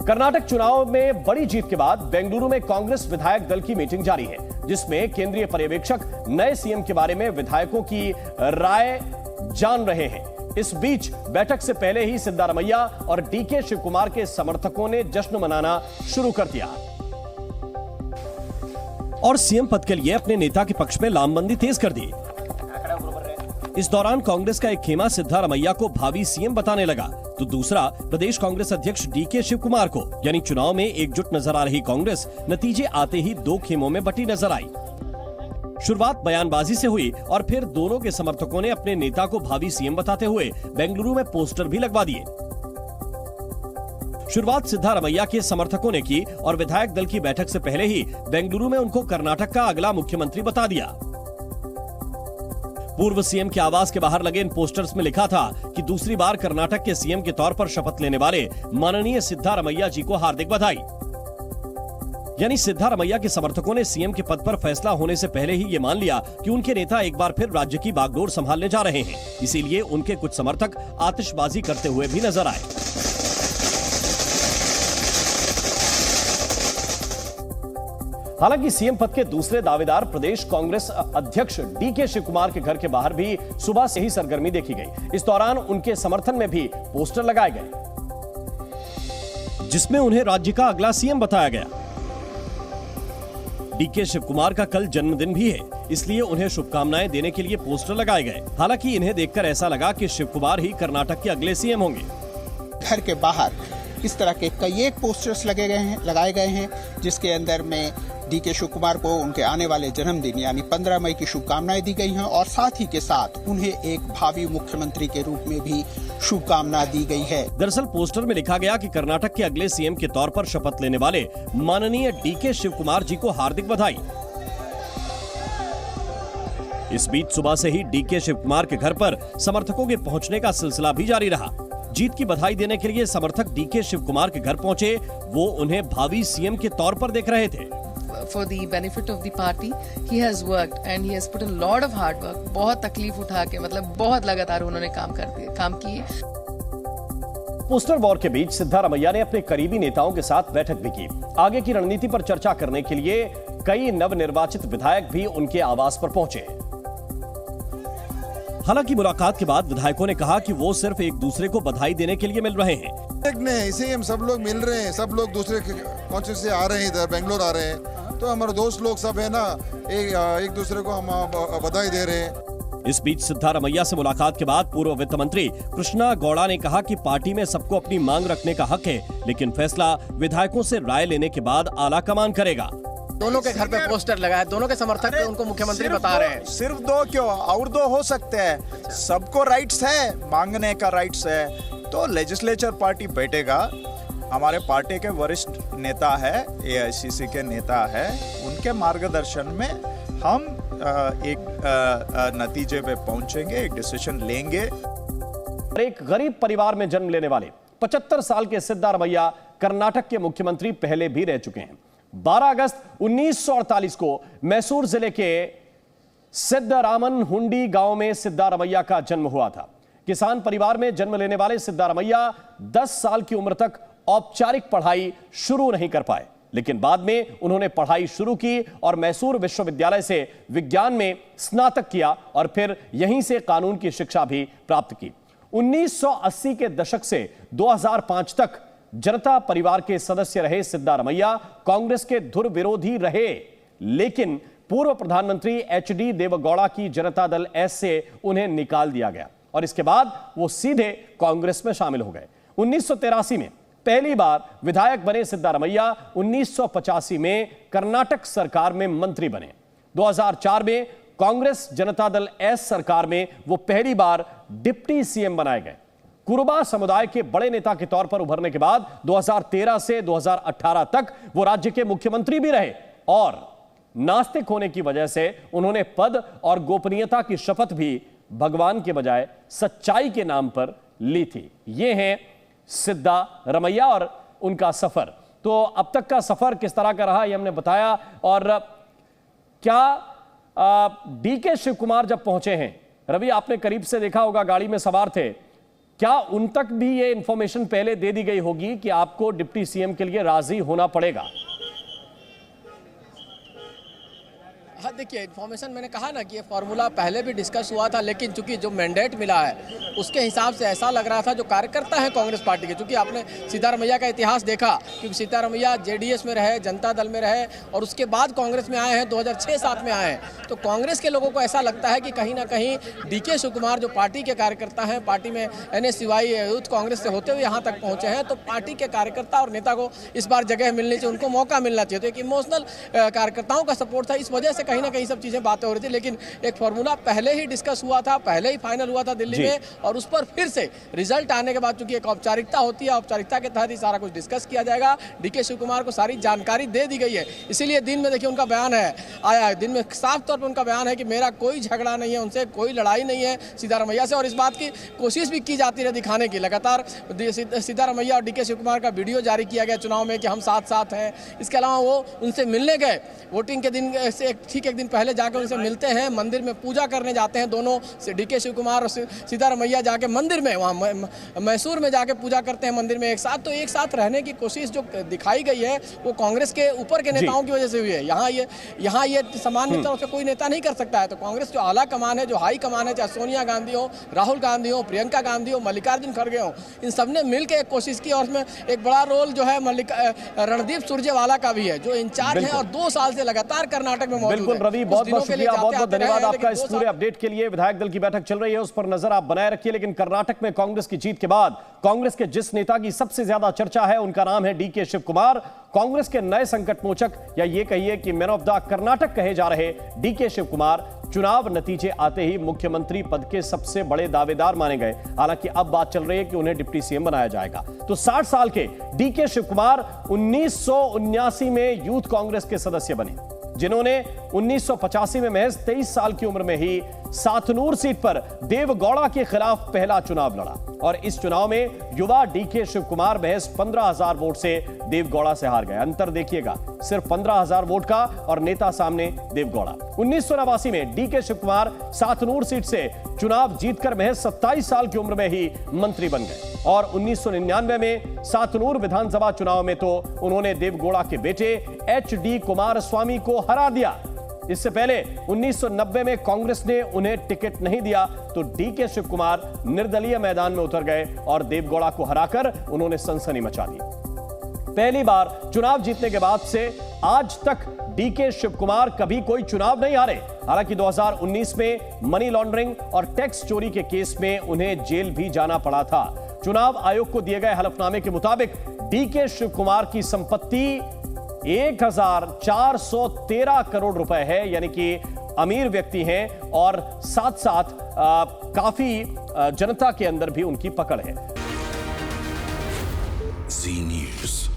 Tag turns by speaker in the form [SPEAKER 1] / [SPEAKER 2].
[SPEAKER 1] कर्नाटक चुनाव में बड़ी जीत के बाद बेंगलुरु में कांग्रेस विधायक दल की मीटिंग जारी है, जिसमें केंद्रीय पर्यवेक्षक नए सीएम के बारे में विधायकों की राय जान रहे हैं। इस बीच बैठक से पहले ही सिद्धारमैया और डीके शिवकुमार के समर्थकों ने जश्न मनाना शुरू कर दिया और सीएम पद के लिए अपने नेता के पक्ष में लामबंदी तेज कर दी। इस दौरान कांग्रेस का एक खेमा सिद्धारमैया को भावी सीएम बताने लगा, तो दूसरा प्रदेश कांग्रेस अध्यक्ष डीके शिवकुमार को। यानी चुनाव में एकजुट नजर आ रही कांग्रेस नतीजे आते ही दो खेमों में बटी नजर आई। शुरुआत बयानबाजी से हुई और फिर दोनों के समर्थकों ने अपने नेता को भावी सीएम बताते हुए बेंगलुरु में पोस्टर भी लगवा दिए। शुरुआत सिद्धारमैया के समर्थकों ने की और विधायक दल की बैठक से पहले ही बेंगलुरु में उनको कर्नाटक का अगला मुख्यमंत्री बता दिया। पूर्व सीएम के आवास के बाहर लगे इन पोस्टर्स में लिखा था कि दूसरी बार कर्नाटक के सीएम के तौर पर शपथ लेने वाले माननीय सिद्धारमैया जी को हार्दिक बधाई। यानी सिद्धारमैया के समर्थकों ने सीएम के पद पर फैसला होने से पहले ही ये मान लिया कि उनके नेता एक बार फिर राज्य की बागडोर संभालने जा रहे हैं। इसीलिए उनके कुछ समर्थक आतिशबाजी करते हुए भी नजर आए। हालांकि सीएम पद के दूसरे दावेदार प्रदेश कांग्रेस अध्यक्ष डीके शिवकुमार के घर के बाहर भी सुबह से ही सरगर्मी देखी गई। इस दौरान उनके समर्थन में भी पोस्टर लगाए गए, जिसमें उन्हें राज्य का अगला सीएम बताया गया। डीके शिवकुमार का कल जन्मदिन भी है, इसलिए उन्हें शुभकामनाएं देने के लिए पोस्टर लगाए गए। हालांकि इन्हें देखकर ऐसा लगा कि शिवकुमार ही कर्नाटक के अगले सीएम होंगे।
[SPEAKER 2] घर के बाहर इस तरह के कई एक पोस्टर्स लगाए गए हैं, जिसके अंदर में डीके शिवकुमार को उनके आने वाले जन्मदिन यानी 15 मई की शुभकामनाएं दी गई हैं और साथ ही के साथ उन्हें एक भावी मुख्यमंत्री के रूप में भी शुभकामना दी गई है।
[SPEAKER 1] दरअसल पोस्टर में लिखा गया कि कर्नाटक के अगले सीएम के तौर पर शपथ लेने वाले माननीय डीके शिवकुमार जी को हार्दिक बधाई। इस बीच सुबह से ही डीके शिवकुमार के घर पर समर्थकों के पहुंचने का सिलसिला भी जारी रहा। जीत की बधाई देने के लिए समर्थक डीके शिवकुमार के घर पहुंचे। वो उन्हें भावी सीएम के तौर पर देख रहे थे।
[SPEAKER 3] For the benefit of the party, he has worked and he has put a lot of hard work. बहुत तकलीफ उठा के बहुत लगातार उन्होंने काम किए।
[SPEAKER 1] पोस्टर वॉर के बीच सिद्धारमैया ने अपने करीबी नेताओं के साथ बैठक भी की। आगे की रणनीति पर चर्चा करने के लिए कई नवनिर्वाचित विधायक भी उनके आवास पर पहुंचे। हालांकि मुलाकात के बाद विधायकों ने कहा कि वो सिर्फ एक दूसरे को बधाई देने के लिए मिल रहे हैं।
[SPEAKER 4] इसे हम सब लोग मिल रहे हैं, सब लोग दूसरे कॉन्स्टिट्यूएंसी से आ रहे हैं, इधर बेंगलोर आ रहे हैं, तो हमारे दोस्त लोग सब है ना, एक दूसरे को हम बधाई दे रहे हैं।
[SPEAKER 1] इस बीच सिद्धारमैया से मुलाकात के बाद पूर्व वित्त मंत्री कृष्णा गौड़ा ने कहा कि पार्टी में सबको अपनी मांग रखने का हक है, लेकिन फैसला विधायकों से राय लेने के बाद आला कमान करेगा।
[SPEAKER 5] दोनों के घर पे पोस्टर लगाए, दोनों के समर्थक उनको मुख्यमंत्री बता रहे हैं।
[SPEAKER 6] सिर्फ दो क्यों, और दो हो सकते हैं। सबको राइट्स है, मांगने का राइट्स है। तो लेजिस्लेचर पार्टी बैठेगा, हमारे पार्टी के वरिष्ठ नेता है, एआईसीसी के नेता है, उनके मार्गदर्शन में हम एक नतीजे पे पहुंचेंगे, एक डिसीजन लेंगे।
[SPEAKER 1] एक गरीब परिवार में जन्म लेने वाले 75 साल के सिद्धारमैया कर्नाटक के मुख्यमंत्री पहले भी रह चुके हैं। 12 अगस्त 1948 को मैसूर जिले के सिद्धरामन हुंडी गांव में सिद्धारमैया का जन्म हुआ था। किसान परिवार में जन्म लेने वाले सिद्धारमैया 10 साल की उम्र तक औपचारिक पढ़ाई शुरू नहीं कर पाए, लेकिन बाद में उन्होंने पढ़ाई शुरू की और मैसूर विश्वविद्यालय से विज्ञान में स्नातक किया और फिर यहीं से कानून की शिक्षा भी प्राप्त की। 1980 के दशक से 2005 तक जनता परिवार के सदस्य रहे सिद्धारमैया कांग्रेस के धुर विरोधी रहे, लेकिन पूर्व प्रधानमंत्री एचडी देवगौड़ा की जनता दल एस से उन्हें निकाल दिया गया और इसके बाद वो सीधे कांग्रेस में शामिल हो गए। 1983 में पहली बार विधायक बने सिद्धारमैया। 1985 में कर्नाटक सरकार में मंत्री बने। 2004 में कांग्रेस जनता दल एस सरकार में वो पहली बार डिप्टी सीएम बनाए गए। कुरुबा समुदाय के बड़े नेता के तौर पर उभरने के बाद 2013 से 2018 तक वो राज्य के मुख्यमंत्री भी रहे और नास्तिक होने की वजह से उन्होंने पद और गोपनीयता की शपथ भी भगवान के बजाय सच्चाई के नाम पर ली थी। ये हैं सिद्धारमैया और उनका सफर। तो अब तक का सफर किस तरह का रहा ये हमने बताया। और क्या डीके शिवकुमार जब पहुंचे हैं, रवि आपने करीब से देखा होगा, गाड़ी में सवार थे, क्या उन तक भी ये इंफॉर्मेशन पहले दे दी गई होगी कि आपको डिप्टी सीएम के लिए राजी होना पड़ेगा?
[SPEAKER 5] हाँ, देखिए इन्फॉर्मेशन मैंने कहा ना कि ये फार्मूला पहले भी डिस्कस हुआ था, लेकिन चूंकि जो मैंडेट मिला है उसके हिसाब से ऐसा लग रहा था जो कार्यकर्ता है कांग्रेस पार्टी के, चूंकि आपने सीतारमैया का इतिहास देखा, क्योंकि सीतारमैया जेडीएस में रहे, जनता दल में रहे और उसके बाद कांग्रेस में आए हैं, 2006-7 में आए हैं। तो कांग्रेस के लोगों को ऐसा लगता है कि कहीं ना कहीं डीके शिवकुमार जो पार्टी के कार्यकर्ता हैं, पार्टी में NSCY यूथ कांग्रेस से होते हुए यहाँ तक पहुँचे हैं, तो पार्टी के कार्यकर्ता और नेता को इस बार जगह मिलनी चाहिए, उनको मौका मिलना चाहिए। तो एक इमोशनल कार्यकर्ताओं का सपोर्ट था, इस वजह से कहीं ना कहीं सब चीजें बातें हो रही थी। लेकिन एक फार्मूला पहले ही डिस्कस हुआ था, पहले ही फाइनल हुआ था दिल्ली में, और उस पर फिर से रिजल्ट आने के बाद चूंकि एक औपचारिकता होती है, औपचारिकता के तहत ही सारा कुछ डिस्कस किया जाएगा। डीके शिवकुमार को सारी जानकारी दे दी गई है, इसीलिए दिन में देखिए उनका बयान है आया है, दिन में साफ तौर पर उनका बयान है कि मेरा कोई झगड़ा नहीं है, उनसे कोई लड़ाई नहीं है सीतारमैया से, और इस बात की कोशिश भी की जाती है दिखाने की। लगातार सीतारमैया और डीके शिवकुमार का वीडियो जारी किया गया चुनाव में कि हम साथ साथ हैं। इसके अलावा वो उनसे मिलने गए, वोटिंग के दिन से ठीक एक दिन पहले जाकर उनसे मिलते हैं, मंदिर में पूजा करने जाते हैं दोनों, डीके शिवकुमार और सीतारमैया जाके मंदिर में, वहाँ मैसूर में जाके पूजा करते हैं मंदिर में एक साथ। तो एक साथ रहने की कोशिश जो दिखाई गई है वो कांग्रेस के ऊपर के नेताओं की वजह से हुई है। यहाँ ये सामान्य तौर से कोई नेता नहीं कर सकता है। तो कांग्रेस जो आला कमान है, जो हाई कमान है, चाहे सोनिया गांधी हो, राहुल गांधी हो, प्रियंका गांधी हो, मल्लिकार्जुन खड़गे हो, इन सब ने मिलकर एक कोशिश की, और उसमें एक बड़ा रोल जो है रणदीप सुरजेवाला का भी है, जो इंचार्ज है और 2 साल से लगातार कर्नाटक में मौजूद है।
[SPEAKER 1] बिल्कुल रवि, बहुत बहुत शुक्रिया, बहुत बहुत धन्यवाद आपका इस पूरे अपडेट के लिए। विधायक दल की बैठक चल रही है, उस पर नजर आप बनाए रखिए। लेकिन कर्नाटक में कांग्रेस की जीत के बाद कांग्रेस के जिस नेता की सबसे ज्यादा चर्चा है उनका नाम है डीके शिवकुमार। कांग्रेस के नए संकट मोचक या ये कहिए कि मैन ऑफ द कर्नाटक कहे जा रहे डीके शिवकुमार चुनाव नतीजे आते ही मुख्यमंत्री पद के सबसे बड़े दावेदार माने गए। हालांकि अब बात चल रही है कि उन्हें डिप्टी सीएम बनाया जाएगा। तो 60 साल के डीके शिवकुमार 1979 में यूथ कांग्रेस के सदस्य बने, जिन्होंने 1985 में महज 23 साल की उम्र में ही सातनूर सीट पर देवगौड़ा के खिलाफ पहला चुनाव लड़ा, और इस चुनाव में युवा डीके शिवकुमार महज 15,000 वोट से देवगौड़ा से हार गए। अंतर देखिएगा, सिर्फ 15,000 वोट का, और नेता सामने देवगौड़ा। 1989 में डीके शिवकुमार सातनूर सीट से चुनाव जीतकर महज 27 साल की उम्र में ही मंत्री बन गए, और 1999 में सातनूर विधानसभा चुनाव में तो उन्होंने देवगौड़ा के बेटे HD कुमारस्वामी को हरा दिया। इससे पहले 1990 में कांग्रेस ने उन्हें टिकट नहीं दिया, तो डीके शिवकुमार निर्दलीय मैदान में उतर गए और देवगौड़ा को हराकर उन्होंने सनसनी मचा दी। पहली बार चुनाव जीतने के बाद से आज तक डीके शिवकुमार कभी कोई चुनाव नहीं हारे। हालांकि 2019 में मनी लॉन्ड्रिंग और टैक्स चोरी के केस में उन्हें जेल भी जाना पड़ा था। चुनाव आयोग को दिए गए हलफनामे के मुताबिक डीके शिवकुमार की संपत्ति 1,413 करोड़ रुपए है, यानी कि अमीर व्यक्ति हैं, और साथ साथ काफी जनता के अंदर भी उनकी पकड़ है।
[SPEAKER 7] जी न्यूज़।